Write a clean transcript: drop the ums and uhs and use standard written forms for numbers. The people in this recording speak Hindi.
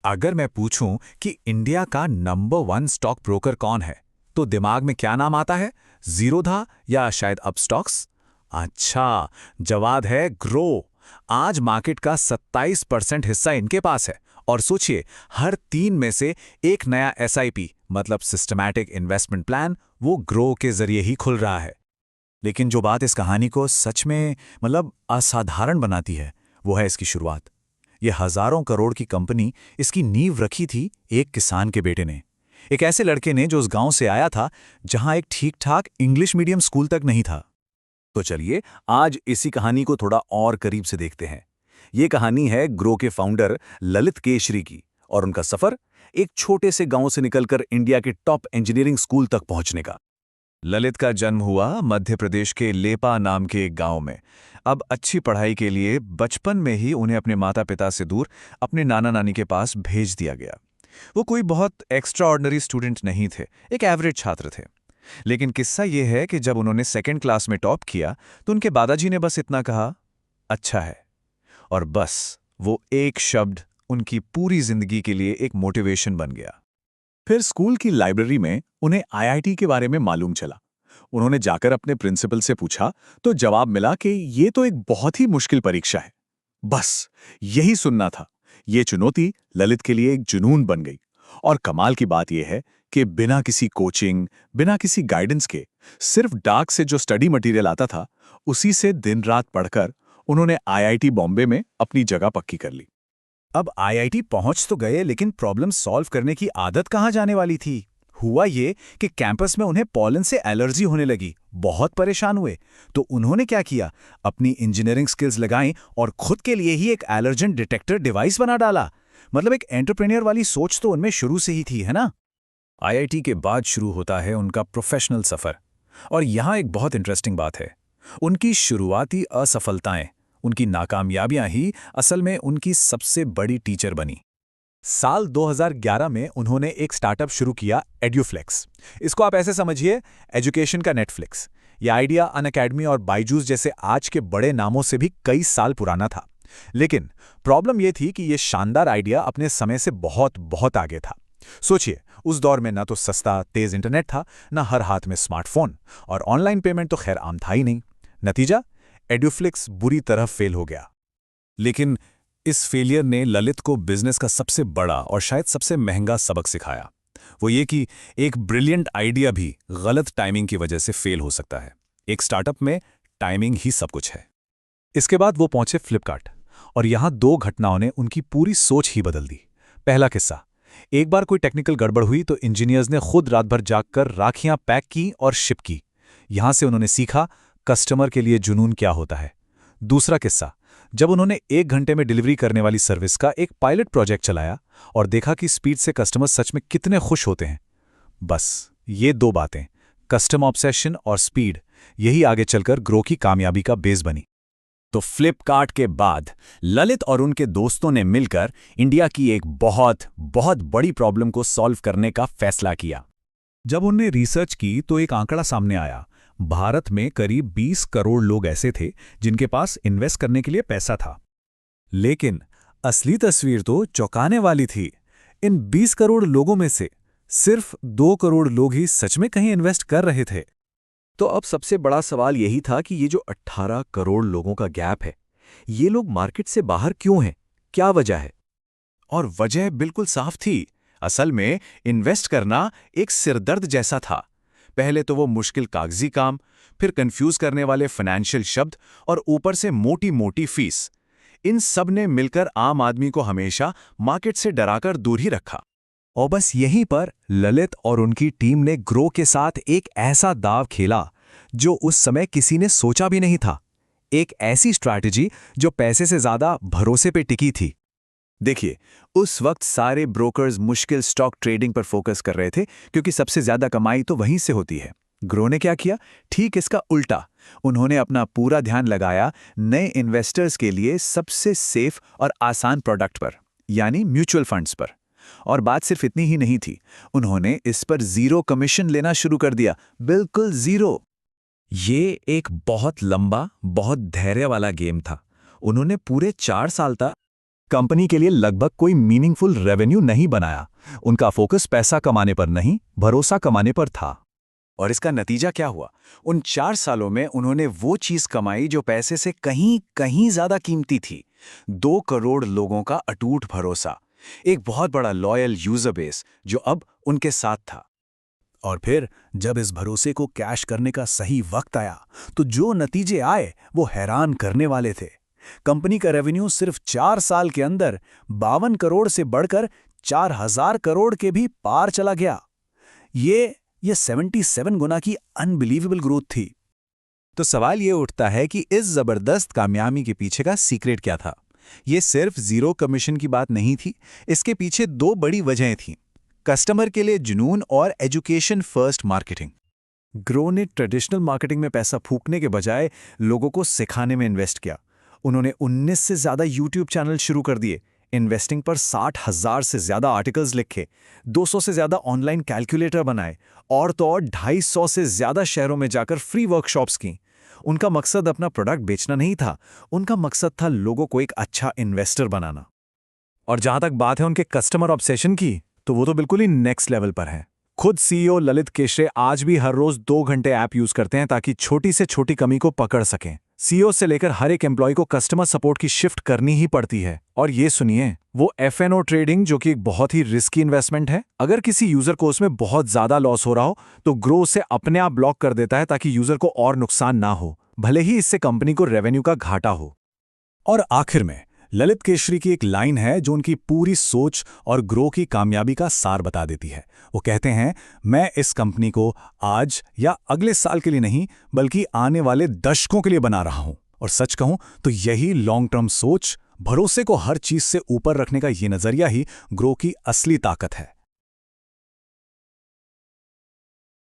अगर मैं पूछूं कि इंडिया का नंबर 1 स्टॉक ब्रोकर कौन है, तो दिमाग में क्या नाम आता है? जीरोधा या शायद अपस्टॉक्स? अच्छा, जवाब है ग्रो। आज मार्केट का 27% हिस्सा इनके पास है। और सोचिए, हर 3 में से एक नया एसआईपी मतलब सिस्टमैटिक इन्वेस्टमेंट प्लान वो ग्रो के जरिए ही खुल रहा है। लेकिन जो बात इस कहानी को सच में असाधारण बनाती है, वो है इसकी शुरुआत। ये हजारों करोड़ की कंपनी, इसकी नींव रखी थी एक किसान के बेटे ने। एक ऐसे लड़के ने जो उस गांव से आया था जहां एक ठीक-ठाक इंग्लिश मीडियम स्कूल तक नहीं था। तो चलिए, आज इसी कहानी को थोड़ा और करीब से देखते हैं। ये कहानी है ग्रो के फाउंडर ललित केशरी की, और उनका सफर एक छोटे से गांव से निकलकर इंडिया के टॉप इंजीनियरिंग स्कूल तक पहुंचने का। ललित का जन्म हुआ मध्य प्रदेश के लेपा नाम के एक गांव में। अब अच्छी पढ़ाई के लिए बचपन में ही उन्हें अपने माता पिता से दूर अपने नाना नानी के पास भेज दिया गया। वो कोई बहुत एक्स्ट्रा ऑर्डिनरी स्टूडेंट नहीं थे, एक एवरेज छात्र थे। लेकिन किस्सा ये है कि जब उन्होंने सेकेंड क्लास में टॉप किया तो उनके दादाजी ने बस इतना कहा, अच्छा है। और बस वो एक शब्द उनकी पूरी जिंदगी के लिए एक मोटिवेशन बन गया। फिर स्कूल की लाइब्रेरी में उन्हें आईआईटी के बारे में मालूम चला। उन्होंने जाकर अपने प्रिंसिपल से पूछा तो जवाब मिला कि ये तो एक बहुत ही मुश्किल परीक्षा है। बस यही सुनना था। ये चुनौती ललित के लिए एक जुनून बन गई। और कमाल की बात यह है कि बिना किसी कोचिंग, बिना किसी गाइडेंस के, सिर्फ डाक से जो स्टडी मटेरियल आता था, उसी से दिन रात पढ़कर उन्होंने आईआईटी बॉम्बे में अपनी जगह पक्की कर ली। अब आईआईटी पहुंच तो गए, लेकिन प्रॉब्लम सॉल्व करने की आदत कहां जाने वाली थी? हुआ ये कि कैंपस में उन्हें पॉलन से एलर्जी होने लगी। बहुत परेशान हुए। तो उन्होंने क्या किया? अपनी इंजीनियरिंग स्किल्स लगाई और खुद के लिए ही एक एलर्जन डिटेक्टर डिवाइस बना डाला। मतलब एक एंटरप्रेन्योर वाली सोच तो उनमें शुरू से ही थी, है ना? आईआईटी के बाद शुरू होता है उनका प्रोफेशनल सफर। और यहां एक बहुत इंटरेस्टिंग बात है। उनकी शुरुआती असफलताएं, उनकी नाकामयाबियां ही असल में उनकी सबसे बड़ी टीचर बनी। साल 2011 में उन्होंने एक स्टार्टअप शुरू किया, एड्यूफ्लेक्स। इसको आप ऐसे समझिए, एजुकेशन का नेटफ्लिक्स। यह आइडिया अनअकैडमी और बायजूस जैसे आज के बड़े नामों से भी कई साल पुराना था। लेकिन प्रॉब्लम यह थी कि यह शानदार आइडिया अपने समय से बहुत बहुत आगे था। सोचिए, उस दौर में ना तो सस्ता तेज इंटरनेट था, ना हर हाथ में स्मार्टफोन, और ऑनलाइन पेमेंट तो खैर आम था ही नहीं। नतीजा, एड्यूफ्लिक्स बुरी तरह फेल हो गया। लेकिन इस फेलियर ने ललित को बिजनेस का सबसे बड़ा और शायद सबसे महंगा सबक सिखाया। वो ये कि एक ब्रिलियंट आइडिया भी गलत टाइमिंग की वजह से फेल हो सकता है। एक स्टार्टअप में टाइमिंग ही सब कुछ है। इसके बाद वो पहुंचे फ्लिपकार्ट, और यहां 2 घटनाओं ने उनकी पूरी सोच ही बदल दी। पहला किस्सा, एक बार कोई टेक्निकल गड़बड़ हुई तो इंजीनियर्स ने खुद रात भर जागकर राखियां पैक की और शिप की। यहां से उन्होंने सीखा कस्टमर के लिए जुनून क्या होता है। दूसरा किस्सा, जब उन्होंने 1 घंटे में डिलीवरी करने वाली सर्विस का एक पायलट प्रोजेक्ट चलाया और देखा कि स्पीड से कस्टमर सच में कितने खुश होते हैं। बस ये 2 बातें, कस्टमर ऑब्सेशन और स्पीड, यही आगे चलकर ग्रो की कामयाबी का बेस बनी। तो फ्लिपकार्ट के बाद ललित और उनके दोस्तों ने मिलकर इंडिया की एक बहुत बहुत बड़ी प्रॉब्लम को सॉल्व करने का फैसला किया। जब उन्होंने रिसर्च की तो एक आंकड़ा सामने आया। भारत में करीब 20 करोड़ लोग ऐसे थे जिनके पास इन्वेस्ट करने के लिए पैसा था। लेकिन असली तस्वीर तो चौंकाने वाली थी। इन 20 करोड़ लोगों में से सिर्फ 2 करोड़ लोग ही सच में कहीं इन्वेस्ट कर रहे थे। तो अब सबसे बड़ा सवाल यही था कि ये जो 18 करोड़ लोगों का गैप है, ये लोग मार्केट से बाहर क्यों हैं? क्या वजह है? और वजह बिल्कुल साफ थी। असल में इन्वेस्ट करना एक सिरदर्द जैसा था। पहले तो वो मुश्किल कागजी काम, फिर कंफ्यूज करने वाले फाइनेंशियल शब्द, और ऊपर से मोटी मोटी फीस। इन सब ने मिलकर आम आदमी को हमेशा मार्केट से डराकर दूर ही रखा। और बस यहीं पर ललित और उनकी टीम ने ग्रो के साथ एक ऐसा दांव खेला जो उस समय किसी ने सोचा भी नहीं था। एक ऐसी स्ट्रैटेजी जो पैसे से ज्यादा भरोसे पे टिकी थी। देखिए, उस वक्त सारे ब्रोकर्स मुश्किल स्टॉक ट्रेडिंग पर फोकस कर रहे थे, क्योंकि सबसे ज्यादा कमाई तो वहीं से होती है। ग्रो ने क्या किया? ठीक इसका उल्टा। उन्होंने अपना पूरा ध्यान लगाया नए इन्वेस्टर्स के लिए सबसे सेफ और आसान प्रोडक्ट पर, यानी म्यूचुअल फंड्स पर। और बात सिर्फ इतनी ही नहीं थी, उन्होंने इस पर 0 कमीशन लेना शुरू कर दिया, बिल्कुल 0। ये एक बहुत लंबा, बहुत धैर्य वाला गेम था। उन्होंने पूरे 4 साल तक कंपनी के लिए लगभग कोई मीनिंगफुल रेवेन्यू नहीं बनाया। उनका फोकस पैसा कमाने पर नहीं, भरोसा कमाने पर था। और इसका नतीजा क्या हुआ? उन 4 सालों में उन्होंने वो चीज कमाई जो पैसे से कहीं कहीं ज्यादा कीमती थी। 2 करोड़ लोगों का अटूट भरोसा, एक बहुत बड़ा लॉयल यूजर बेस जो अब उनके साथ था। और फिर जब इस भरोसे को कैश करने का सही वक्त आया, तो जो नतीजे आए वो हैरान करने वाले थे। कंपनी का रेवेन्यू सिर्फ 4 साल के अंदर 52 करोड़ से बढ़कर 4000 करोड़ के भी पार चला गया। ये 77 गुना की अनबिलीवेबल ग्रोथ थी। तो सवाल ये उठता है कि इस जबरदस्त कामयाबी के पीछे का सीक्रेट क्या था? ये सिर्फ जीरो कमीशन की बात नहीं थी। इसके पीछे 2 बड़ी वजहें थीं: कस्टमर के लिए जुनून और एजुकेशन फर्स्ट मार्केटिंग। ग्रो ने ट्रेडिशनल मार्केटिंग में पैसा फूकने के बजाय लोगों को सिखाने में इन्वेस्ट किया। उन्होंने 19 से ज्यादा यूट्यूब चैनल शुरू कर दिए, इन्वेस्टिंग पर 60,000 से ज्यादा आर्टिकल्स लिखे, 200 से ज्यादा ऑनलाइन कैलकुलेटर बनाए और तो और 250 से ज्यादा शहरों में जाकर फ्री वर्कशॉप्स की। उनका मकसद अपना प्रोडक्ट बेचना नहीं था, उनका मकसद था लोगों को एक अच्छा इन्वेस्टर बनाना। और जहां तक बात है उनके कस्टमर ऑब्सेशन की, तो वो तो बिल्कुल ही नेक्स्ट लेवल पर है। खुद सीईओ ललित केशरे आज भी हर रोज 2 घंटे ऐप यूज करते हैं ताकि छोटी से छोटी कमी को पकड़ सकें। सीईओ से लेकर हर एक एम्प्लॉय को कस्टमर सपोर्ट की शिफ्ट करनी ही पड़ती है। और ये सुनिए, वो एफएनओ ट्रेडिंग, जो कि एक बहुत ही रिस्की इन्वेस्टमेंट है। अगर किसी यूजर को उसमें बहुत ज्यादा लॉस हो रहा हो तो ग्रो उसे अपने आप ब्लॉक कर देता है ताकि यूजर को और नुकसान ना हो, भले ही इससे कंपनी को रेवेन्यू का घाटा हो। और आखिर में ललित केशरी की एक लाइन है जो उनकी पूरी सोच और ग्रो की कामयाबी का सार बता देती है। वो कहते हैं, मैं इस कंपनी को आज या अगले साल के लिए नहीं बल्कि आने वाले दशकों के लिए बना रहा हूं। और सच कहूं तो यही लॉन्ग टर्म सोच, भरोसे को हर चीज से ऊपर रखने का ये नजरिया ही ग्रो की असली ताकत है।